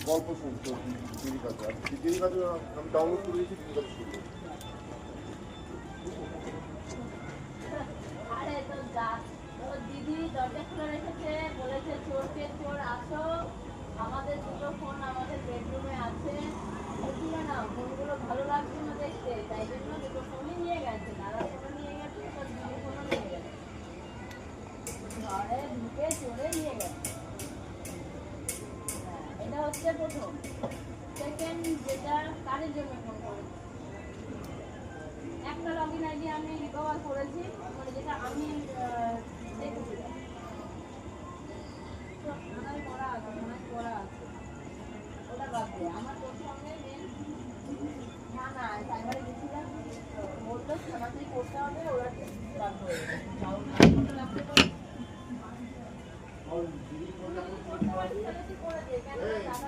গল্প শুনতো দিদির কাছে, আর দিদির কাছে আমি ডাউনলোড করে দিয়েছি, দিদির কাছে শুনতো। দিদি দরজা খুলে রেখেছে, বলেছে চোরকে চোর আসো, আমাদের দুটো ফোন আমাদের বেডরুমে আছে, বুঝলে না ফোনগুলো ভালো লাগছে না দেখতে, তাই জন্য দুটো ফোনই নিয়ে গেছে, দাদা ফোনও নিয়ে গেছে, দিদি ফোনও নিয়ে গেছে, ঘরে ঢুকে চোরে নিয়ে গেছে। এটা হচ্ছে প্রথম। সেকেন্ড, যেটা কাজের জন্য ফোন করেছি, একটা লগইন আইডি আমি রিকভার করেছি, মানে যেটা আমি দেখেছিলাম থানায় করা আছে, ওটা বাদ দিয়ে আমার তোর সঙ্গে মেন না সাইবারে গেছিলাম, বললো থানাতেই করতে হবে, ওরা বাদ হয়ে লাগতে পারে করে দিয়ে কেন দাদা